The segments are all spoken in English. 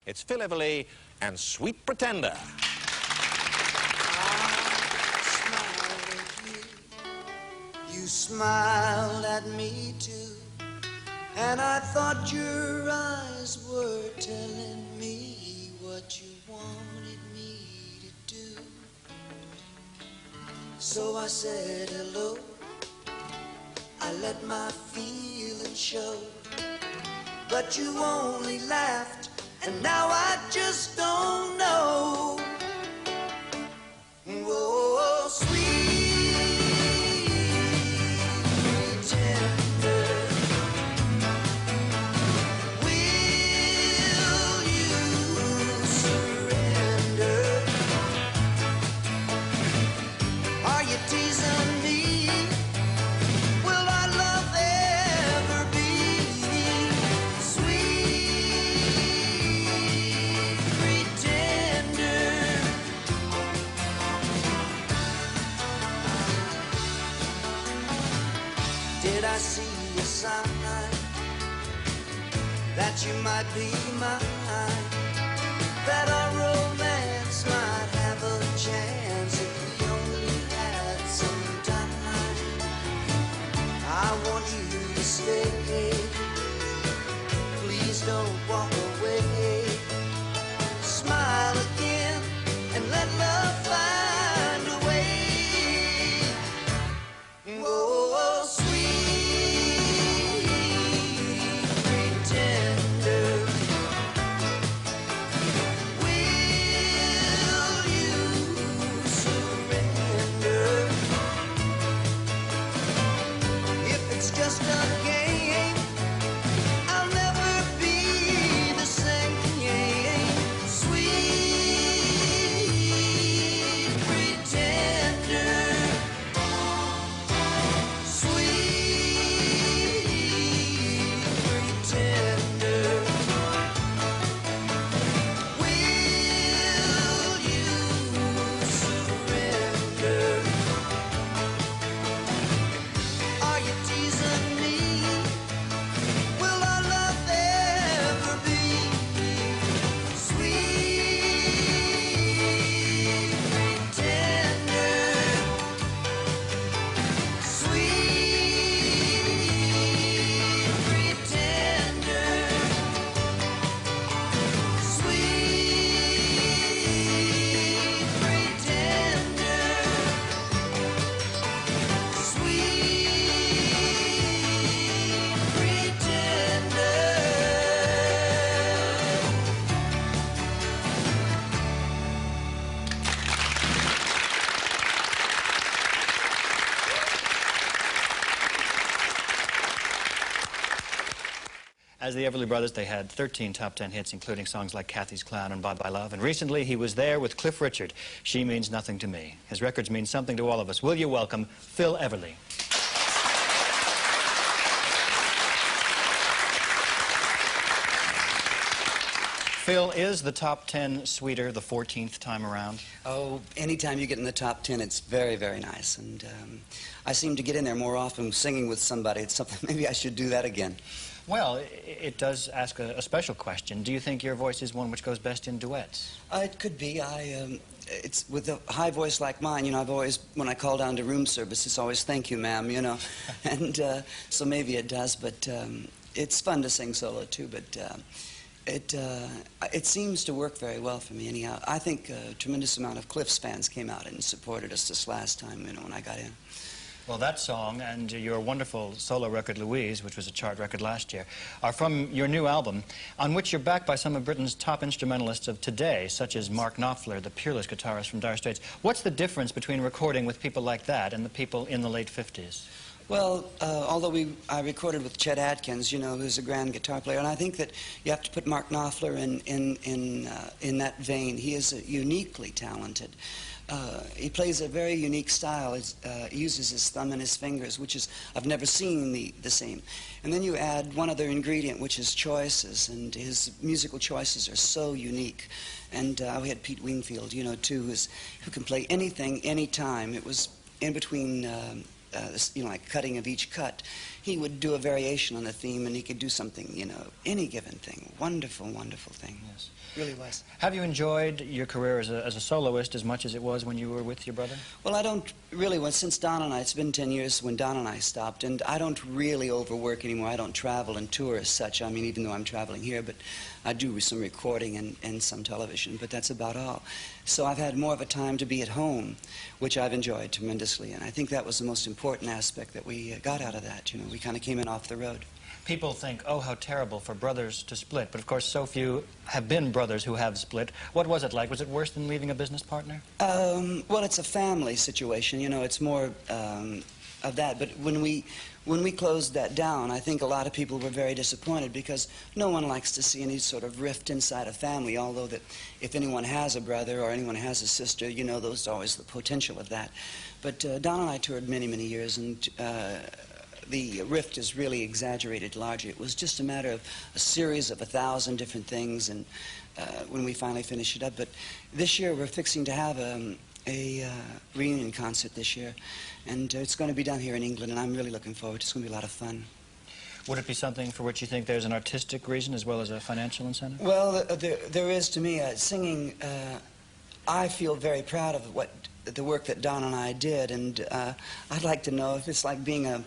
It's Phil Everly and Sweet Pretender. You smiled at me too, and I thought your eyes were telling me what you wanted me to do. So I said hello, I let my feelings show, but you only laughed, and now I just don't know. Oh, sweet pretender, will you surrender? Are you teasing me? Will our love ever be sweet pretender? Did I see a sign that you might be mine, that our romance might have a chance if we only had some time? I want you to stay, please don't walk away. Smile again and let love find a way. Oh, sweet pretender, will you surrender? If it's just a game, I'll never be the same. Sweet pretender, sweet pretender, will you surrender? Are you teasing me? Will our love ever be sweet pretender? Sweet pretender, sweet pretender, sweet pretender. As the Everly Brothers, they had 13 top 10 hits, including songs like Kathy's Clown and Bye Bye Love. And recently, he was there with Cliff Richard. She Means Nothing to Me. His records mean something to all of us. Will you welcome Phil Everly? Phil, is the top 10 sweeter the 14th time around? Oh, anytime you get in the top 10, it's very, very nice. And I seem to get in there more often singing with somebody. It's something, maybe I should do that again. Well, it does ask a special question. Do you think your voice is one which goes best in duets? It could be. It's with a high voice like mine, you know, I've always, when I call down to room service, it's always, thank you, ma'am, you know. And so maybe it does, but it's fun to sing solo, too, but it seems to work very well for me anyhow. I think a tremendous amount of Cliff's fans came out and supported us this last time, you know, when I got in. Well, that song and your wonderful solo record, Louise, which was a chart record last year, are from your new album, on which you're backed by some of Britain's top instrumentalists of today, such as Mark Knopfler, the peerless guitarist from Dire Straits. What's the difference between recording with people like that and the people in the late 50s? Well, although I recorded with Chet Atkins, you know, who's a grand guitar player, and I think that you have to put Mark Knopfler in that vein. He is uniquely talented. He plays a very unique style. He uses his thumb and his fingers, which is, I've never seen the same. And then you add one other ingredient, which is choices, and his musical choices are so unique. And we had Pete Wingfield, you know, too, who can play anything, anytime. It was in between like cutting of each cut, he would do a variation on the theme, and he could do something, any given thing. Wonderful, wonderful thing. Yes. Really was. Have you enjoyed your career as a soloist as much as it was when you were with your brother? Well, I don't really, since Don and I, it's been 10 years when Don and I stopped, and I don't really overwork anymore. I don't travel and tour as such. I mean, even though I'm traveling here, but I do some recording and some television, but that's about all. So I've had more of a time to be at home, which I've enjoyed tremendously, and I think that was the most important aspect that we got out of that. We kind of came in off the road. People think, oh, how terrible for brothers to split, but of course so few have been brothers who have split. What was it like? Was it worse than leaving a business partner? Well, it's a family situation, it's more of that. But when we closed that down, I think a lot of people were very disappointed, because no one likes to see any sort of rift inside a family, although that if anyone has a brother or anyone has a sister, there's always the potential of that. But Don and I toured many, many years, and the rift is really exaggerated largely. It was just a matter of a series of 1,000 different things, and when we finally finished it up. But this year we're fixing to have a reunion concert this year, and it's going to be done here in England, and I'm really looking forward. It's going to be a lot of fun. Would it be something for which you think there's an artistic reason as well as a financial incentive? Well, there is to me. Singing, I feel very proud of the work that Don and I did, and I'd like to know if it's like being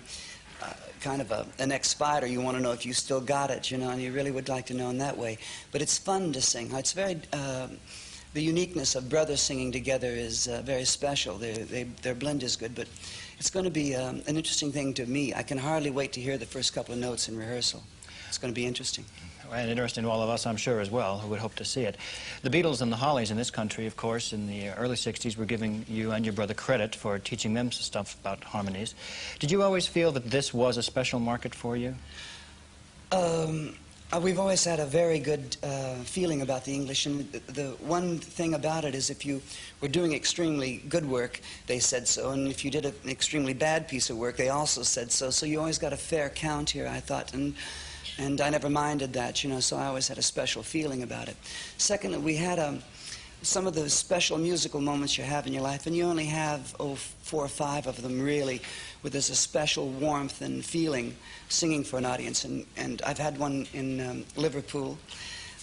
kind of an ex-fighter. You want to know if you still got it, and you really would like to know in that way. But it's fun to sing. It's very, the uniqueness of brothers singing together is very special. Their blend is good, but it's going to be an interesting thing to me. I can hardly wait to hear the first couple of notes in rehearsal. It's going to be interesting. And interesting to all of us, I'm sure, as well, who would hope to see it. The Beatles and the Hollies in this country, of course, in the early 60s, were giving you and your brother credit for teaching them stuff about harmonies. Did you always feel that this was a special market for you? We've always had a very good feeling about the English, and the one thing about it is if you were doing extremely good work, they said so, and if you did an extremely bad piece of work, they also said so. So you always got a fair count here, I thought, and I never minded that, so I always had a special feeling about it. Second, we had some of the special musical moments you have in your life, and you only have 4 or 5 of them really, where there's a special warmth and feeling singing for an audience. And I've had one in Liverpool,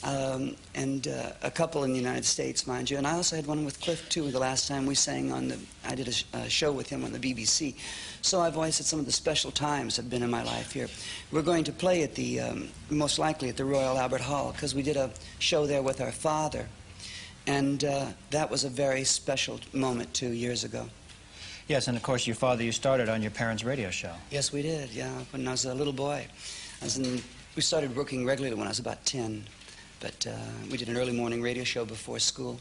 and a couple in the United States, mind you. And I also had one with Cliff, too, the last time we sang I did a show with him on the BBC. So I've always had some of the special times have been in my life here. We're going to play at most likely at the Royal Albert Hall, because we did a show there with our father. And that was a very special moment 2 years ago. Yes, and of course your father, you started on your parents' radio show. Yes, we did, yeah, when I was a little boy. We started working regularly when I was about 10. But we did an early morning radio show before school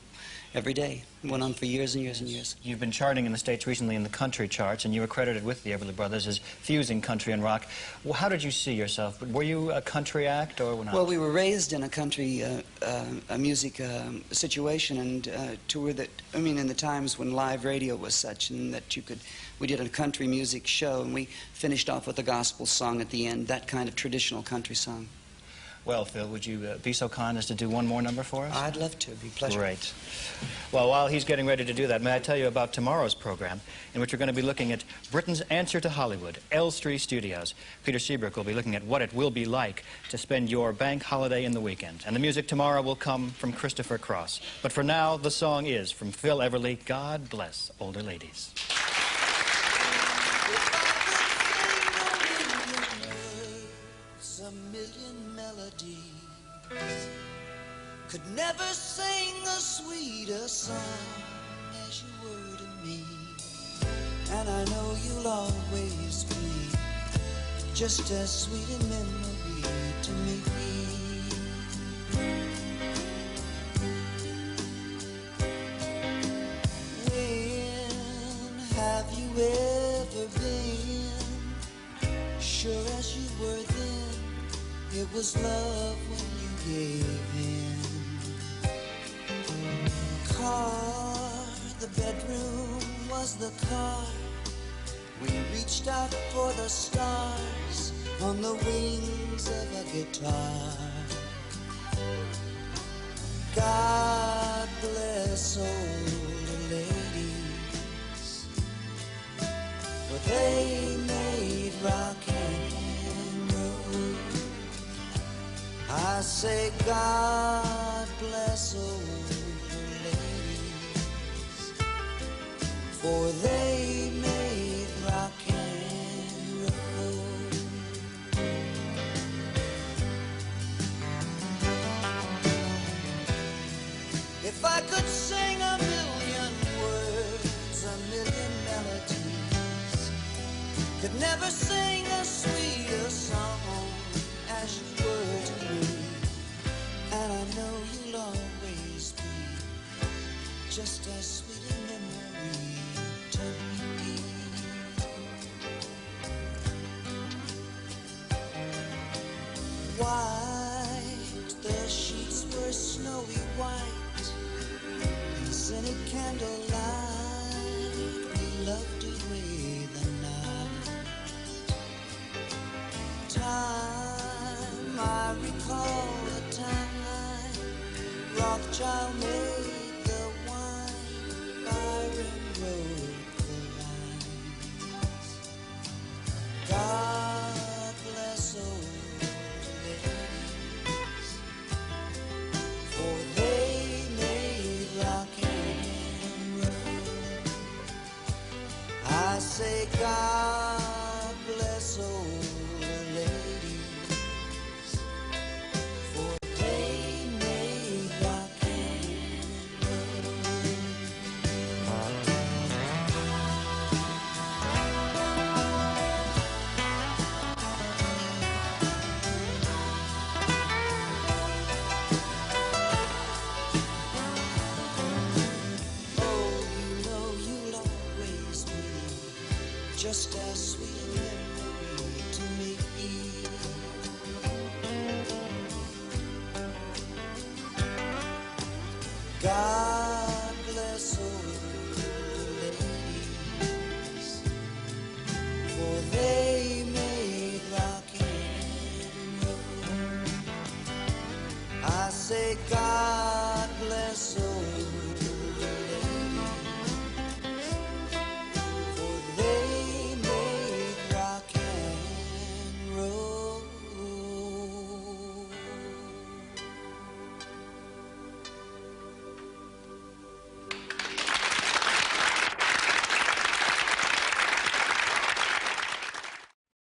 every day. It went on for years and years and years. You've been charting in the States recently in the country charts, and you were credited with the Everly Brothers as fusing country and rock. Well, how did you see yourself? Were you a country act or not? Well, we were raised in a country music situation, and in the times when live radio was such, and that we did a country music show, and we finished off with a gospel song at the end, that kind of traditional country song. Well, Phil, would you be so kind as to do one more number for us? I'd love to. It'd be a pleasure. Great. Well, while he's getting ready to do that, may I tell you about tomorrow's program, in which we're going to be looking at Britain's answer to Hollywood, Elstree Studios. Peter Seabrook will be looking at what it will be like to spend your bank holiday in the weekend. And the music tomorrow will come from Christopher Cross. But for now, the song is from Phil Everly, God Bless Older Ladies. Could never sing a sweeter song as you were to me, and I know you'll always be just as sweet a memory to me. When have you ever been sure as you were then it was love when you gave in? The bedroom was the car. We reached out for the stars on the wings of a guitar. God bless older ladies, for they say God bless old ladies, for they made rock and roll. If I could sing a million words, a million melodies, could never sing a sweeter song as you were to me. And I know you'll always be just as sweet a memory to me. White, the sheets were snowy white, in scented candlelight, we loved away the night. Time, I recall the time Rothschild made the wine, Byron wrote the lines. God bless old ladies, for they made rock and roll. I say God bless old ladies, for they made rock and oh, you know you'll always be just as sweet a memory to me. God